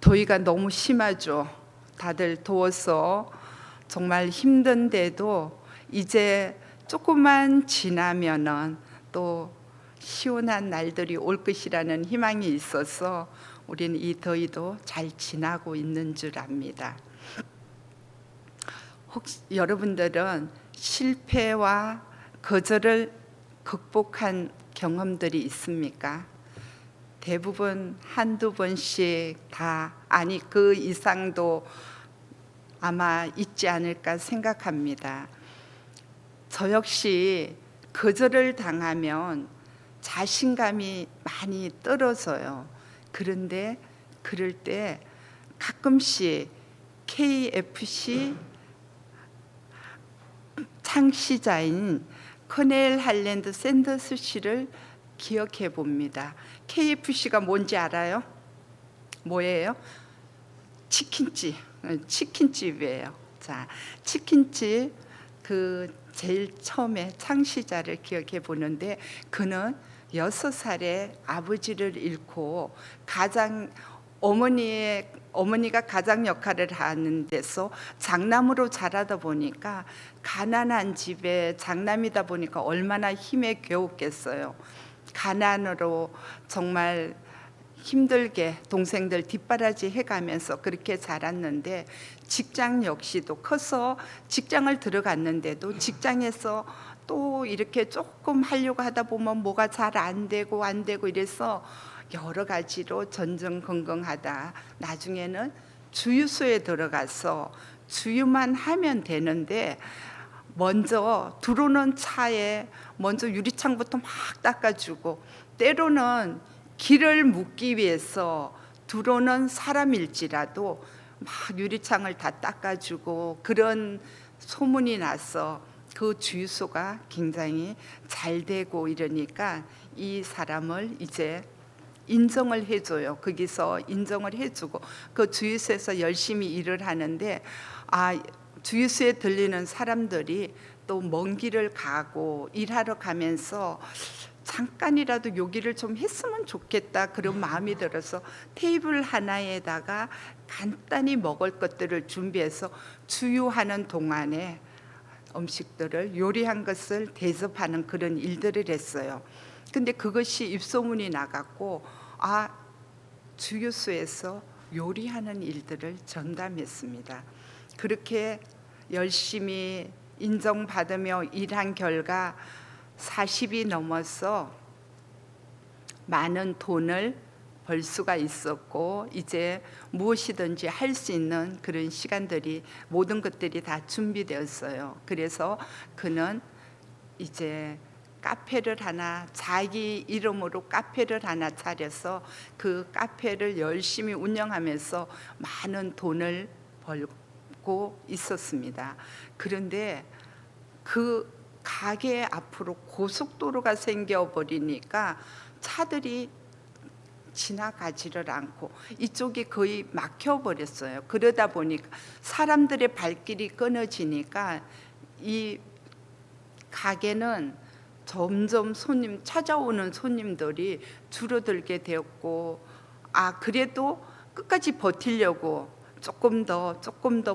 더위가 너무 심하죠. 다들 더워서 정말 힘든데도 이제 조금만 지나면은 또 시원한 날들이 올 것이라는 희망이 있어서 우리는 이 더위도 잘 지나고 있는 줄 압니다. 혹시 여러분들은 실패와 거절을 극복한 경험들이 있습니까? 대부분 한두 번씩 다, 아니 그 이상도 아마 있지 않을까 생각합니다. 저 역시 거절을 당하면 자신감이 많이 떨어져요. 그런데 그럴 때 가끔씩 KFC 창시자인 커넬 할랜드 샌더스 씨를 기억해 봅니다. KFC가 뭔지 알아요? 뭐예요? 치킨집이에요. 자, 치킨집 그 제일 처음에 창시자를 기억해 보는데 그는 6살에 아버지를 잃고 어머니가 가장 역할을 하는 데서 장남으로 자라다 보니까 가난한 집에 장남이다 보니까 얼마나 힘에 겨웠겠어요. 가난으로 정말 힘들게 동생들 뒷바라지 해가면서 그렇게 자랐는데 직장 역시도 커서 직장을 들어갔는데도 직장에서 또 이렇게 조금 하려고 하다 보면 뭐가 잘 안 되고 이래서 여러 가지로 전전긍긍하다 나중에는 주유소에 들어가서 주유만 하면 되는데 먼저 들어오는 차에 먼저 유리창부터 막 닦아주고 때로는 길을 묻기 위해서 들어오는 사람일지라도 막 유리창을 다 닦아주고 그런 소문이 나서 그 주유소가 굉장히 잘 되고 이러니까 이 사람을 이제 인정을 해줘요. 거기서 인정을 해주고 그 주유소에서 열심히 일을 하는데 주유소에 들리는 사람들이 또 먼 길을 가고 일하러 가면서 잠깐이라도 요기를 좀 했으면 좋겠다 그런 마음이 들어서 테이블 하나에다가 간단히 먹을 것들을 준비해서 주유하는 동안에 음식들을 요리한 것을 대접하는 그런 일들을 했어요. 근데 그것이 입소문이 나갔고 주유소에서 요리하는 일들을 전담했습니다. 그렇게 열심히 인정받으며 일한 결과 40이 넘어서 많은 돈을 벌 수가 있었고 이제 무엇이든지 할 수 있는 그런 시간들이 모든 것들이 다 준비되었어요. 그래서 그는 이제 카페를 하나 자기 이름으로 카페를 하나 차려서 그 카페를 열심히 운영하면서 많은 돈을 벌고 있었습니다. 그런데 그 가게 앞으로 고속도로가 생겨버리니까 차들이 지나가지를 않고 이쪽이 거의 막혀버렸어요. 그러다 보니까 사람들의 발길이 끊어지니까 이 가게는 점점 찾아오는 손님들이 줄어들게 되었고 그래도 끝까지 버티려고 조금 더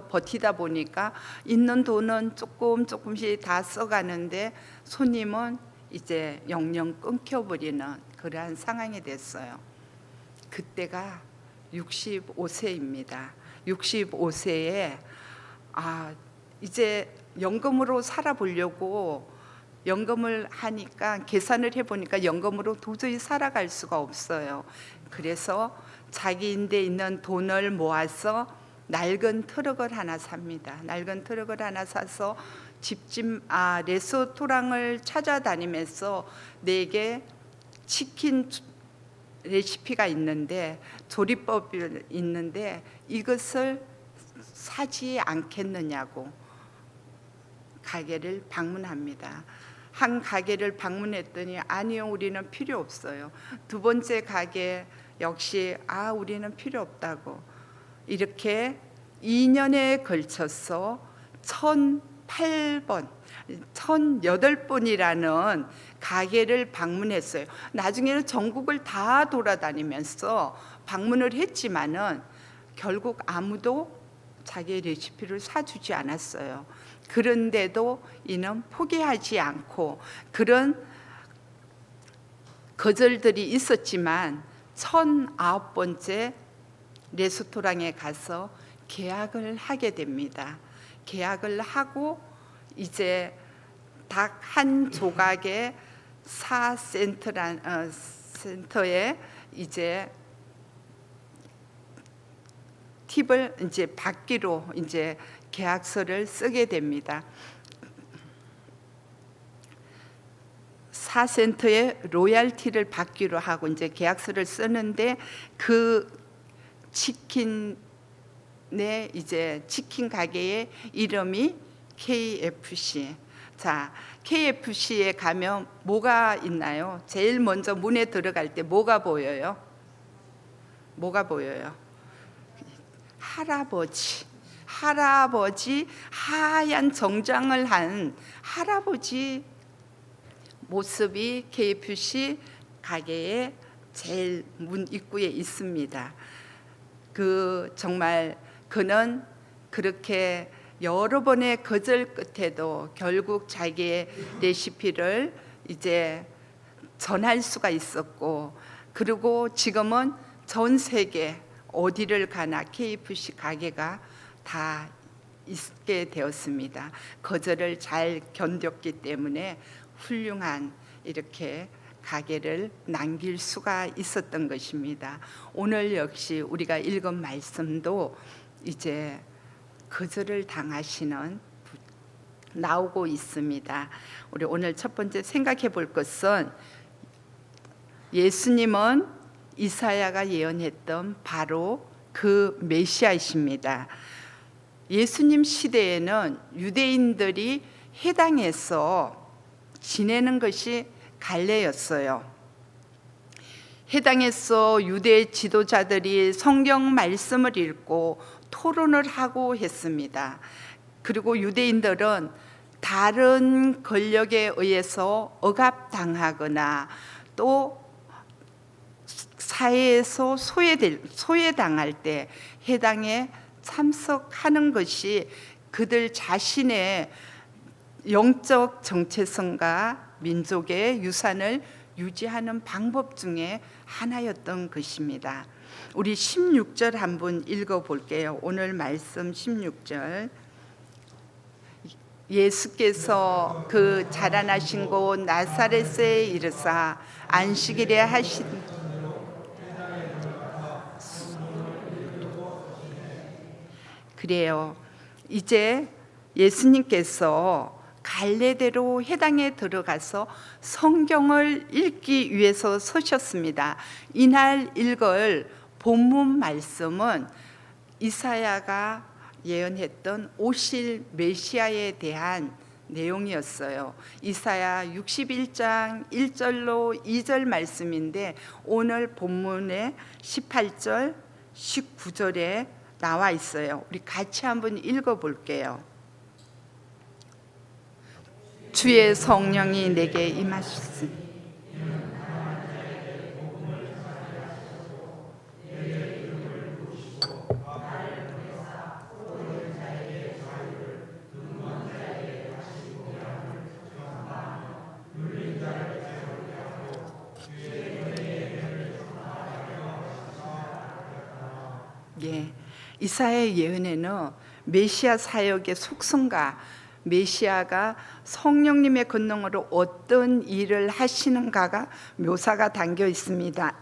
버티다 보니까 있는 돈은 조금씩 다 써가는데 손님은 이제 영영 끊겨버리는 그러한 상황이 됐어요. 그때가 65세입니다. 65세에 이제 연금으로 살아보려고 연금을 하니까 계산을 해보니까 연금으로 도저히 살아갈 수가 없어요. 그래서 자기 인데 있는 돈을 모아서 낡은 트럭을 하나 삽니다. 낡은 트럭을 하나 사서 레스토랑을 찾아다니면서 내게 치킨 레시피가 있는데 조리법이 있는데 이것을 사지 않겠느냐고 가게를 방문합니다. 한 가게를 방문했더니 아니요, 우리는 필요 없어요. 두 번째 가게 역시 우리는 필요 없다고. 이렇게 2년에 걸쳐서 1008번 1008번이라는 가게를 방문했어요. 나중에는 전국을 다 돌아다니면서 방문을 했지만은 결국 아무도 자기의 레시피를 사주지 않았어요. 그런데도 이는 포기하지 않고 그런 거절들이 있었지만 1009번째 레스토랑에 가서 계약을 하게 됩니다. 계약을 하고 이제 닭 한 조각에 4센터에 이제 팁을 이제 받기로 이제 계약서를 쓰게 됩니다. 4센터의 로얄티를 받기로 하고 이제 계약서를 쓰는데 그 치킨의 이제 치킨 가게의 이름이 KFC. 자, KFC에 가면 뭐가 있나요? 제일 먼저 문에 들어갈 때 뭐가 보여요? 뭐가 보여요? 할아버지 하얀 정장을 한 할아버지 모습이 KFC 가게의 제일 문 입구에 있습니다. 정말 그는 그렇게 여러 번의 거절 끝에도 결국 자기의 레시피를 이제 전할 수가 있었고, 그리고 지금은 전 세계 어디를 가나 KFC 가게가 다 있게 되었습니다. 거절을 잘 견뎠기 때문에 훌륭한 이렇게 가게를 남길 수가 있었던 것입니다. 오늘 역시 우리가 읽은 말씀도 이제 거절을 당하시는 나오고 있습니다. 우리 오늘 첫 번째 생각해 볼 것은 예수님은 이사야가 예언했던 바로 그 메시아이십니다. 예수님 시대에는 유대인들이 해당에서 지내는 것이 관례였어요. 해당에서 유대 지도자들이 성경 말씀을 읽고 토론을 하고 했습니다. 그리고 유대인들은 다른 권력에 의해서 억압당하거나 또 사회에서 소외당할 때 해당에 참석하는 것이 그들 자신의 영적 정체성과 민족의 유산을 유지하는 방법 중에 하나였던 것입니다. 우리 16절 한번 읽어볼게요. 오늘 말씀 16절. 예수께서 그 자라나신 곳 나사렛에 이르사 안식일에 하신 그래요. 이제 예수님께서 갈래대로 해당에 들어가서 성경을 읽기 위해서 서셨습니다. 이날 읽을 본문 말씀은 이사야가 예언했던 오실 메시아에 대한 내용이었어요. 이사야 61장 1절로 2절 말씀인데 오늘 본문의 18절, 19절에 나와 있어요. 우리 같이 한번 읽어볼게요. 주의 성령이 내게 임하셨으니 이사야의 예언에는 메시아 사역의 속성과 메시아가 성령님의 권능으로 어떤 일을 하시는가가 묘사가 담겨 있습니다.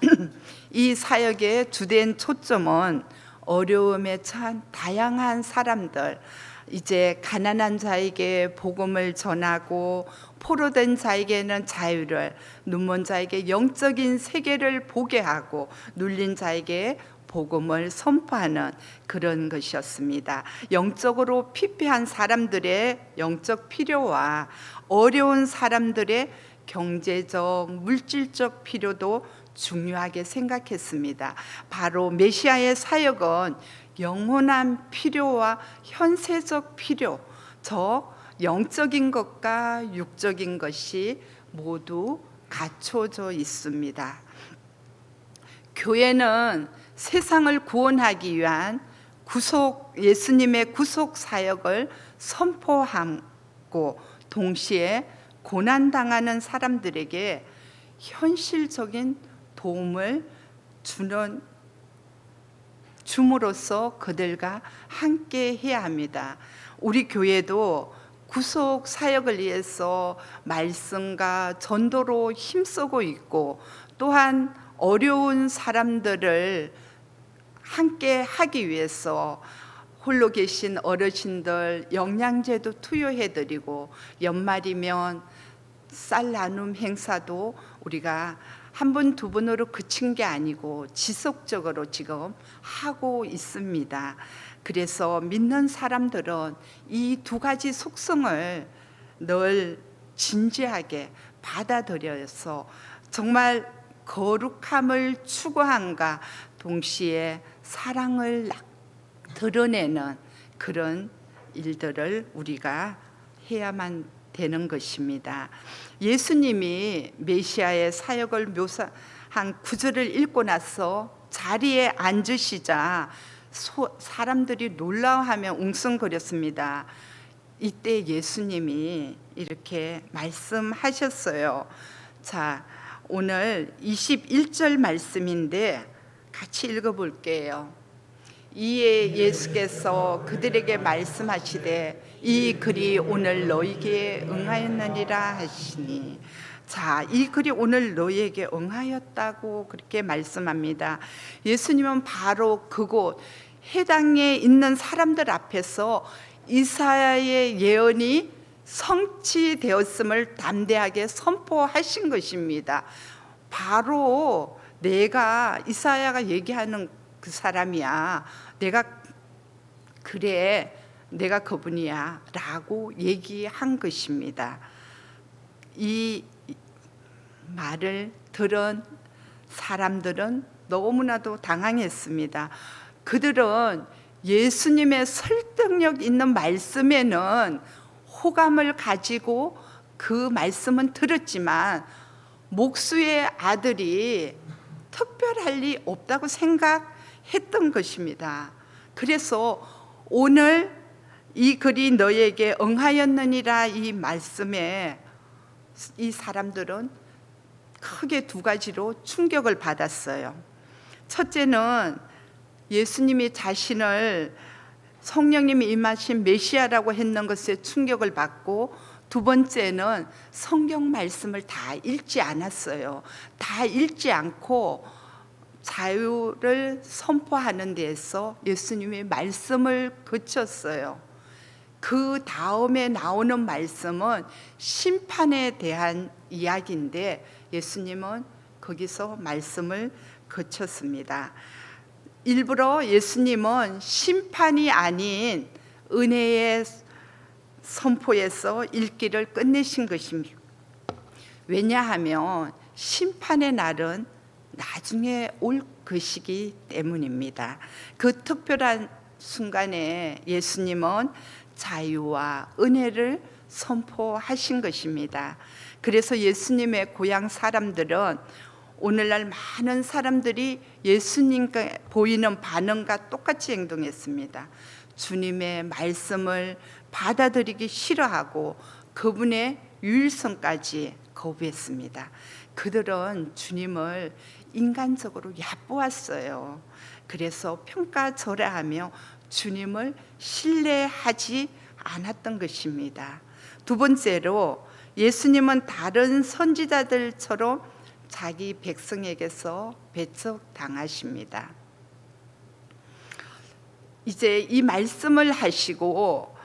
이 사역의 주된 초점은 어려움에 처한 다양한 사람들, 이제 가난한 자에게 복음을 전하고 포로된 자에게는 자유를, 눈먼 자에게 영적인 세계를 보게 하고 눌린 자에게 복음을 선포하는 그런 것이었습니다. 영적으로 피폐한 사람들의 영적 필요와 어려운 사람들의 경제적, 물질적 필요도 중요하게 생각했습니다. 바로 메시아의 사역은 영원한 필요와 현세적 필요, 저 영적인 것과 육적인 것이 모두 갖춰져 있습니다. 교회는 세상을 구원하기 위한 예수님의 구속 사역을 선포하고 동시에 고난당하는 사람들에게 현실적인 도움을 줌으로써 그들과 함께 해야 합니다. 우리 교회도 구속 사역을 위해서 말씀과 전도로 힘쓰고 있고, 또한 어려운 사람들을 함께 하기 위해서 홀로 계신 어르신들 영양제도 투여해드리고, 연말이면 쌀 나눔 행사도 우리가 한 분, 두 분으로 그친 게 아니고 지속적으로 지금 하고 있습니다. 그래서 믿는 사람들은 이 두 가지 속성을 늘 진지하게 받아들여서 정말 거룩함을 추구함과 동시에 사랑을 드러내는 그런 일들을 우리가 해야만 되는 것입니다. 예수님이 메시아의 사역을 묘사한 구절을 읽고 나서 자리에 앉으시자 사람들이 놀라워하며 웅성거렸습니다. 이때 예수님이 이렇게 말씀하셨어요. 자, 오늘 21절 말씀인데 같이 읽어볼게요. 이에 예수께서 그들에게 말씀하시되 이 글이 오늘 너희에게 응하였느니라 하시니, 자, 이 글이 오늘 너희에게 응하였다고 그렇게 말씀합니다. 예수님은 바로 그곳 해당에 있는 사람들 앞에서 이사야의 예언이 성취되었음을 담대하게 선포하신 것입니다. 바로 내가, 이사야가 얘기하는 그 사람이야, 내가 그분이야 라고 얘기한 것입니다. 이 말을 들은 사람들은 너무나도 당황했습니다. 그들은 예수님의 설득력 있는 말씀에는 호감을 가지고 그 말씀은 들었지만 목수의 아들이 특별할 리 없다고 생각했던 것입니다. 그래서 오늘 이 글이 너에게 응하였느니라 이 말씀에 이 사람들은 크게 두 가지로 충격을 받았어요. 첫째는 예수님이 자신을 성령님이 임하신 메시아라고 했는 것에 충격을 받고, 두 번째는 성경 말씀을 다 읽지 않았어요. 다 읽지 않고 자유를 선포하는 데에서 예수님이 말씀을 그쳤어요. 그 다음에 나오는 말씀은 심판에 대한 이야기인데 예수님은 거기서 말씀을 그쳤습니다. 일부러 예수님은 심판이 아닌 은혜의 선포에서 읽기를 끝내신 것입니다. 왜냐하면 심판의 날은 나중에 올 것이기 때문입니다. 그 특별한 순간에 예수님은 자유와 은혜를 선포하신 것입니다. 그래서 예수님의 고향 사람들은 오늘날 많은 사람들이 예수님께 보이는 반응과 똑같이 행동했습니다. 주님의 말씀을 받아들이기 싫어하고 그분의 유일성까지 거부했습니다. 그들은 주님을 인간적으로 얕보았어요. 그래서 평가절하하며 주님을 신뢰하지 않았던 것입니다. 두 번째로 예수님은 다른 선지자들처럼 자기 백성에게서 배척당하십니다. 이제 이 말씀을 하시고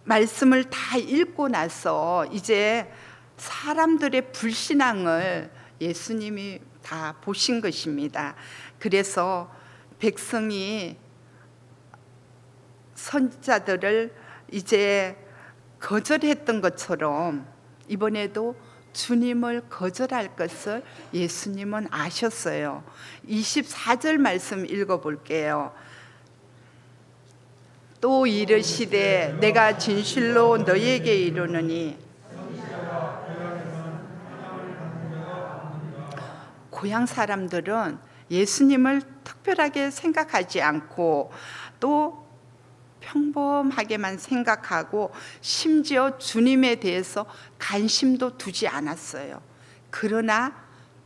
말씀을 다 읽고 나서 이제 사람들의 불신앙을 예수님이 다 보신 것입니다. 그래서 백성이 선지자들을 이제 거절했던 것처럼 이번에도 주님을 거절할 것을 예수님은 아셨어요. 24절 말씀 읽어볼게요. 또 이르시되 내가 진실로 너희에게 이르노니, 고향 사람들은 예수님을 특별하게 생각하지 않고 또 평범하게만 생각하고 심지어 주님에 대해서 관심도 두지 않았어요. 그러나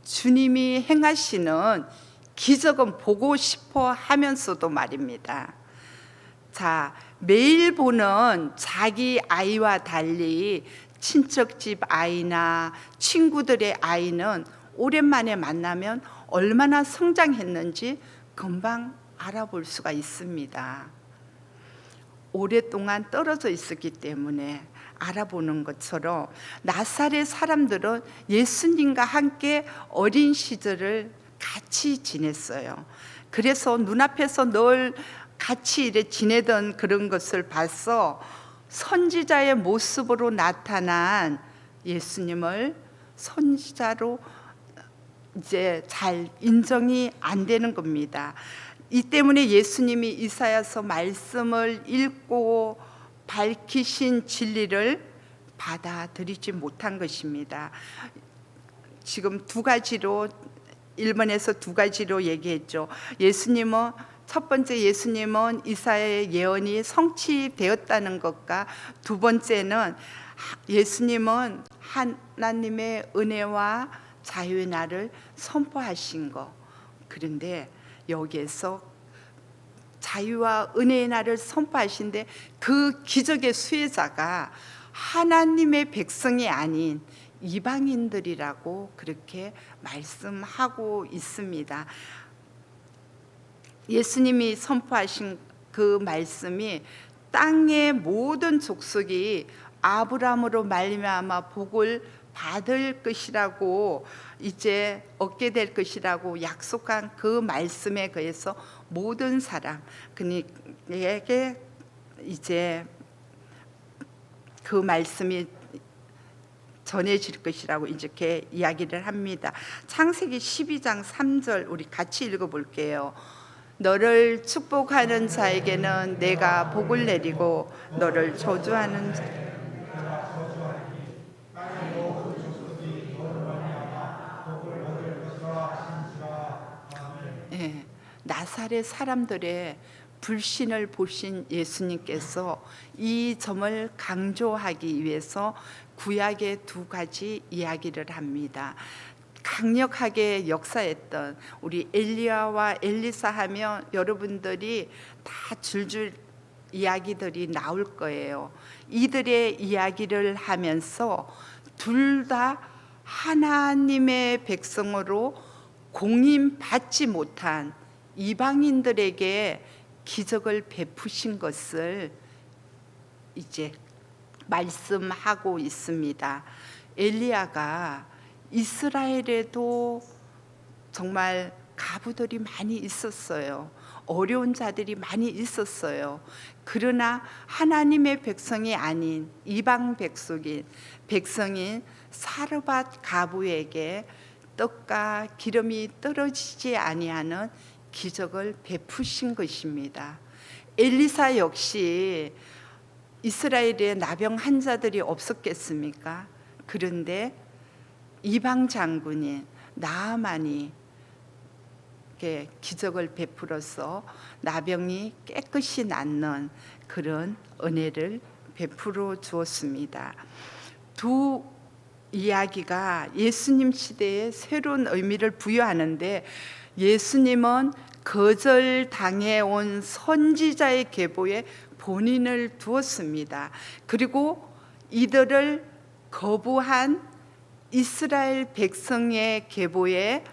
주님이 행하시는 기적은 보고 싶어 하면서도 말입니다. 자, 매일 보는 자기 아이와 달리 친척집 아이나 친구들의 아이는 오랜만에 만나면 얼마나 성장했는지 금방 알아볼 수가 있습니다. 오랫동안 떨어져 있었기 때문에 알아보는 것처럼 나사렛 사람들은 예수님과 함께 어린 시절을 같이 지냈어요. 그래서 눈앞에서 늘 같이 이래 지내던 그런 것을 봐서 선지자의 모습으로 나타난 예수님을 선지자로 이제 잘 인정이 안 되는 겁니다. 이 때문에 예수님이 이사야서 말씀을 읽고 밝히신 진리를 받아들이지 못한 것입니다. 지금 두 가지로 1번에서 두 가지로 얘기했죠. 예수님은 첫 번째, 예수님은 이사야의 예언이 성취되었다는 것과 두 번째는 예수님은 하나님의 은혜와 자유의 날을 선포하신 것. 그런데 여기에서 자유와 은혜의 날을 선포하신데 그 기적의 수혜자가 하나님의 백성이 아닌 이방인들이라고 그렇게 말씀하고 있습니다. 예수님이 선포하신 그 말씀이 땅의 모든 족속이 아브라함으로 말미암아 복을 받을 것이라고 이제 얻게 될 것이라고 약속한 그 말씀에 의해서 모든 사람 그에게 이제 그 말씀이 전해질 것이라고 이렇게 이야기를 합니다. 창세기 12장 3절 우리 같이 읽어볼게요. 너를 축복하는 자에게는 내가 복을 내리고 너를 저주하는 자 예, 나사렛 사람들의 불신을 보신 예수님께서 이 점을 강조하기 위해서 구약의 두 가지 이야기를 합니다. 강력하게 역사했던 우리 엘리야와 엘리사 하면 여러분들이 다 줄줄 이야기들이 나올 거예요. 이들의 이야기를 하면서 둘 다 하나님의 백성으로 공인받지 못한 이방인들에게 기적을 베푸신 것을 이제 말씀하고 있습니다. 엘리야가 이스라엘에도 정말 가부들이 많이 있었어요. 어려운 자들이 많이 있었어요. 그러나 하나님의 백성이 아닌 이방 백성인 사르밧 가부에게 떡과 기름이 떨어지지 아니하는 기적을 베푸신 것입니다. 엘리사 역시 이스라엘에 나병 환자들이 없었겠습니까? 그런데 이방 장군인 나아만이 기적을 베풀어서 나병이 깨끗이 낫는 그런 은혜를 베풀어 주었습니다. 두 이야기가 예수님 시대에 새로운 의미를 부여하는데 예수님은 거절당해온 선지자의 계보에 본인을 두었습니다. 그리고 이들을 거부한 이스라엘 백성의 계보에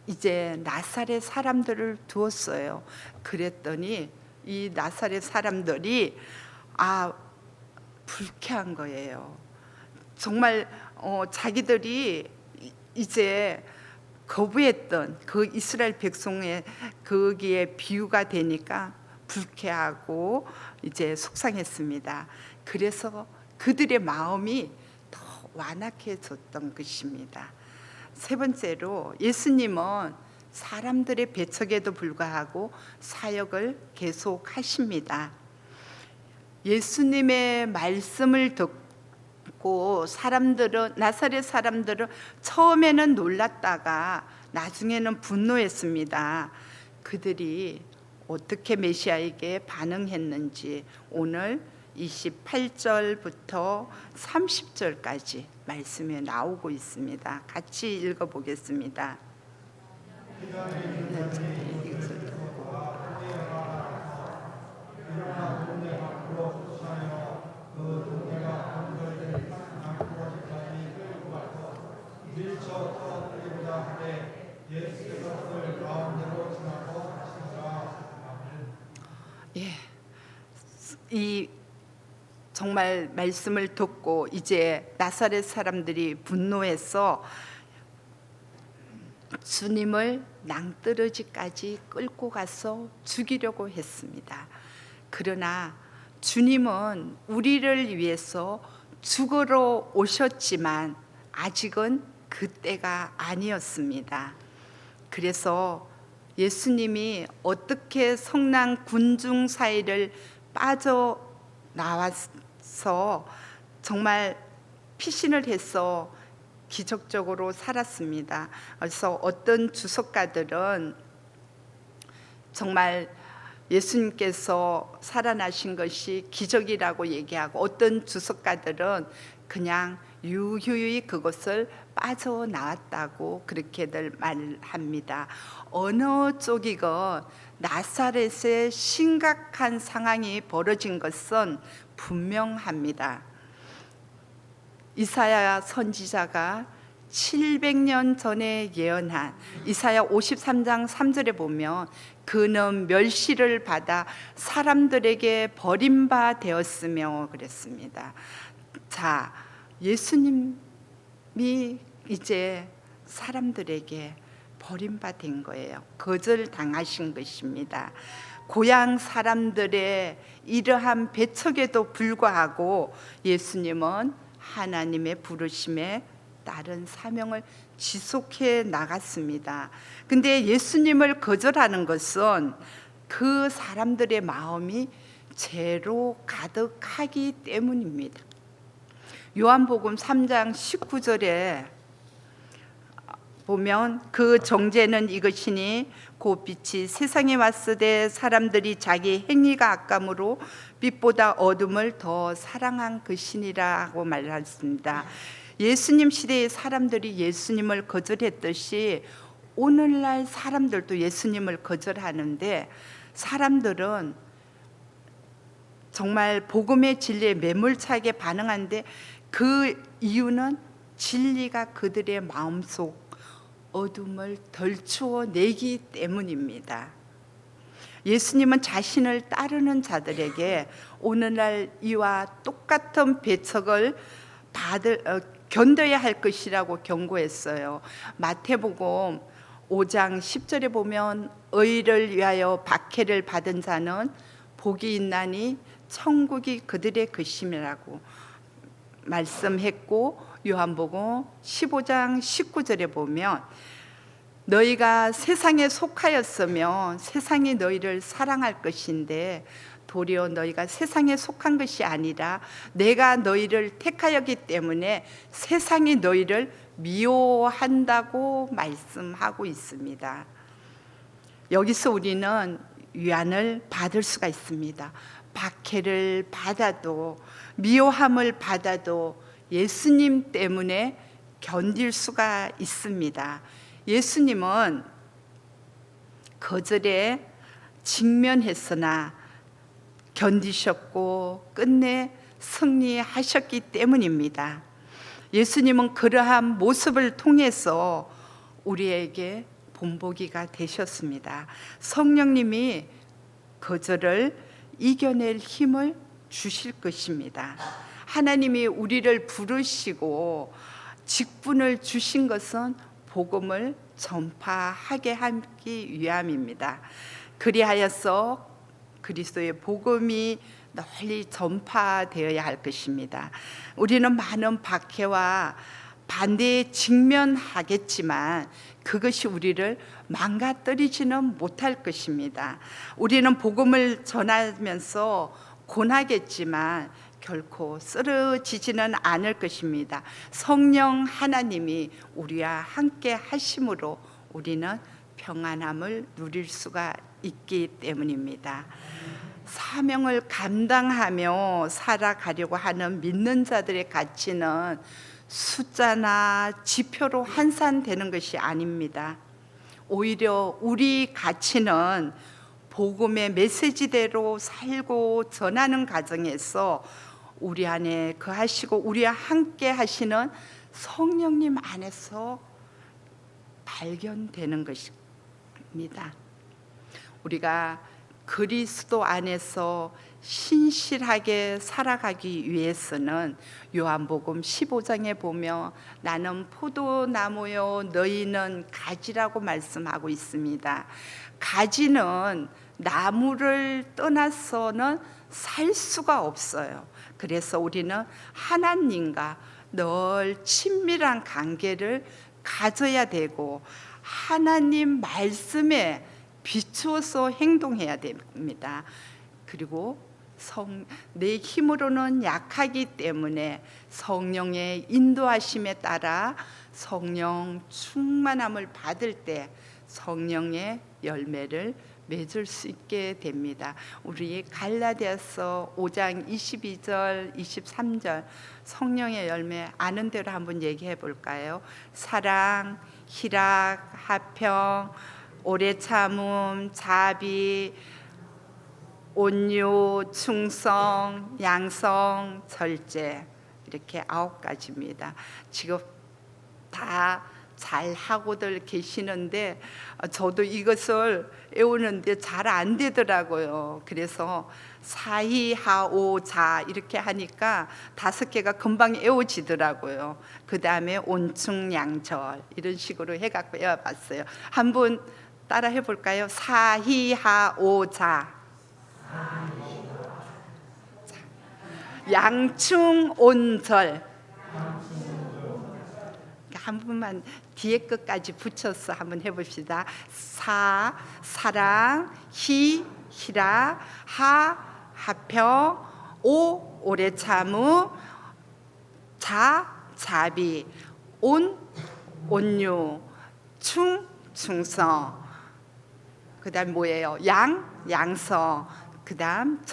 이제 나사렛 사람들을 두었어요. 그랬더니 이 나사렛 사람들이 불쾌한 거예요. 정말 자기들이 이제 거부했던 그 이스라엘 백성의 거기에 비유가 되니까 불쾌하고 이제 속상했습니다. 그래서 그들의 마음이 더 완악해졌던 것입니다. 세 번째로 예수님은 사람들의 배척에도 불구하고 사역을 계속하십니다. 예수님의 말씀을 듣고 나사렛 사람들은 처음에는 놀랐다가 나중에는 분노했습니다. 그들이 어떻게 메시아에게 반응했는지 오늘 28절부터 30절까지 말씀에 나오고 있습니다. 같이 읽어보겠습니다. 예, 이 정말 말씀을 듣고 이제 나사렛 사람들이 분노해서 주님을 낭떠러지까지 끌고 가서 죽이려고 했습니다. 그러나 주님은 우리를 위해서 죽으러 오셨지만 아직은 그때가 아니었습니다. 그래서 예수님이 어떻게 성난 군중 사이를 빠져나와서 정말 피신을 해서 기적적으로 살았습니다. 그래서 어떤 주석가들은 정말 예수님께서 살아나신 것이 기적이라고 얘기하고, 어떤 주석가들은 그냥 유유히 그것을 빠져나왔다고 그렇게들 말합니다. 어느 쪽이건 나사렛에 심각한 상황이 벌어진 것은 분명합니다. 이사야 선지자가 700년 전에 예언한 이사야 53장 3절에 보면 그는 멸시를 받아 사람들에게 버림바 되었으며 그랬습니다. 자, 예수님이 이제 사람들에게 버림받은 거예요. 거절당하신 것입니다. 고향 사람들의 이러한 배척에도 불구하고 예수님은 하나님의 부르심에 따른 사명을 지속해 나갔습니다. 근데 예수님을 거절하는 것은 그 사람들의 마음이 죄로 가득하기 때문입니다. 요한복음 3장 19절에 보면 그 정죄는 이것이니 곧 빛이 세상에 왔으되 사람들이 자기 행위가 악감으로 빛보다 어둠을 더 사랑한 것이니라고 말했습니다. 예수님 시대의 사람들이 예수님을 거절했듯이 오늘날 사람들도 예수님을 거절하는데, 사람들은 정말 복음의 진리에 매몰차게 반응하는데 그 이유는 진리가 그들의 마음속 어둠을 덜추어내기 때문입니다. 예수님은 자신을 따르는 자들에게 오늘날 이와 똑같은 배척을 견뎌야 할 것이라고 경고했어요. 마태복음 5장 10절에 보면 의를 위하여 박해를 받은 자는 복이 있나니 천국이 그들의 것임이라고 말씀했고, 요한복음 15장 19절에 보면 너희가 세상에 속하였으면 세상이 너희를 사랑할 것인데 도리어 너희가 세상에 속한 것이 아니라 내가 너희를 택하였기 때문에 세상이 너희를 미워한다고 말씀하고 있습니다. 여기서 우리는 위안을 받을 수가 있습니다. 박해를 받아도, 미워함을 받아도 예수님 때문에 견딜 수가 있습니다. 예수님은 거절에 직면했으나 견디셨고 끝내 승리하셨기 때문입니다. 예수님은 그러한 모습을 통해서 우리에게 본보기가 되셨습니다. 성령님이 거절을 이겨낼 힘을 주실 것입니다. 하나님이 우리를 부르시고 직분을 주신 것은 복음을 전파하게 하기 위함입니다. 그리하여서 그리스도의 복음이 널리 전파되어야 할 것입니다. 우리는 많은 박해와 반대에 직면하겠지만 그것이 우리를 망가뜨리지는 못할 것입니다. 우리는 복음을 전하면서 고나겠지만 결코 쓰러지지는 않을 것입니다. 성령 하나님이 우리와 함께 하심으로 우리는 평안함을 누릴 수가 있기 때문입니다. 사명을 감당하며 살아가려고 하는 믿는 자들의 가치는 숫자나 지표로 환산되는 것이 아닙니다. 오히려 우리 가치는 복음의 메시지대로 살고 전하는 과정에서 우리 안에 거하시고 우리와 함께 하시는 성령님 안에서 발견되는 것입니다. 우리가 그리스도 안에서 신실하게 살아가기 위해서는 요한복음 15장에 보면 나는 포도나무요 너희는 가지라고 말씀하고 있습니다. 가지는 나무를 떠나서는 살 수가 없어요. 그래서 우리는 하나님과 늘 친밀한 관계를 가져야 되고 하나님 말씀에 비추어서 행동해야 됩니다. 그리고 내 힘으로는 약하기 때문에 성령의 인도하심에 따라 성령 충만함을 받을 때 성령의 열매를 맺을 수 있게 됩니다. 우리 갈라디아서 5장 22절 23절 성령의 열매 아는 대로 한번 얘기해 볼까요? 사랑, 희락, 화평, 오래 참음, 자비, 온유, 충성, 양성, 절제 이렇게 9가지입니다. 지금 다 잘하고들 계시는데 저도 이것을 외우는데 잘 안 되더라고요. 그래서 사히하오자 이렇게 하니까 5개가 금방 외워지더라고요. 그 다음에 온충양절 이런 식으로 해갖고 외워봤어요. 한번 따라 해볼까요? 사히하오자, 양충온절. 한 번만 뒤에 끝까지 붙여서 한번 해봅시다. 사랑, 희락, 화평, 오래 참음, 자비, 온유, 충성. 그다음 뭐예요? 양성. 그다음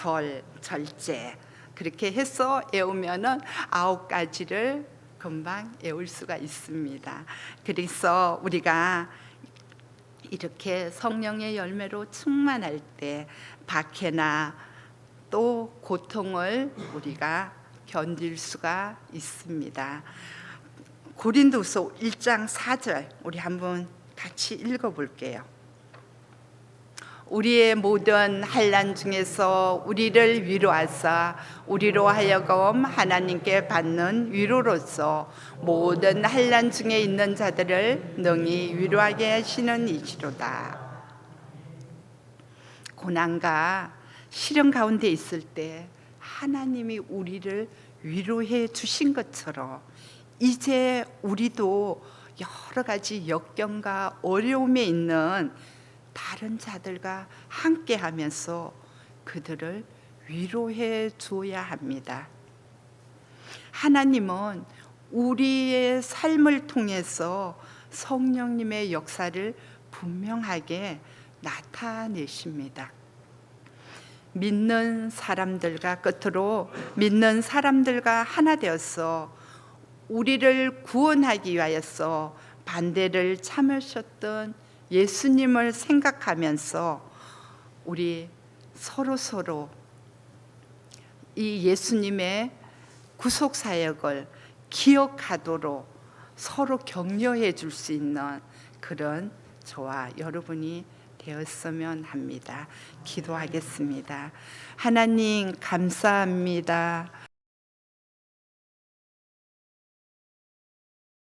절제. 그렇게 해서 외우면은 9가지를 금방 외울 수가 있습니다. 그래서 우리가 이렇게 성령의 열매로 충만할 때 박해나 또 고통을 우리가 견딜 수가 있습니다. 고린도서 1장 4절 우리 한번 같이 읽어볼게요. 우리의 모든 환난 중에서 우리를 위로하사 우리로 하여금 하나님께 받는 위로로서 모든 환난 중에 있는 자들을 능히 위로하게 하시는 이시로다. 고난과 시련 가운데 있을 때 하나님이 우리를 위로해 주신 것처럼 이제 우리도 여러 가지 역경과 어려움에 있는 다른 자들과 함께 하면서 그들을 위로해 줘야 합니다. 하나님은 우리의 삶을 통해서 성령님의 역사를 분명하게 나타내십니다. 믿는 사람들과 끝으로 믿는 사람들과 하나 되어서 우리를 구원하기 위하여서 반대를 참으셨던 예수님을 생각하면서 우리 서로 이 예수님의 구속 사역을 기억하도록 서로 격려해 줄 수 있는 그런 저와 여러분이 되었으면 합니다. 기도하겠습니다. 하나님 감사합니다.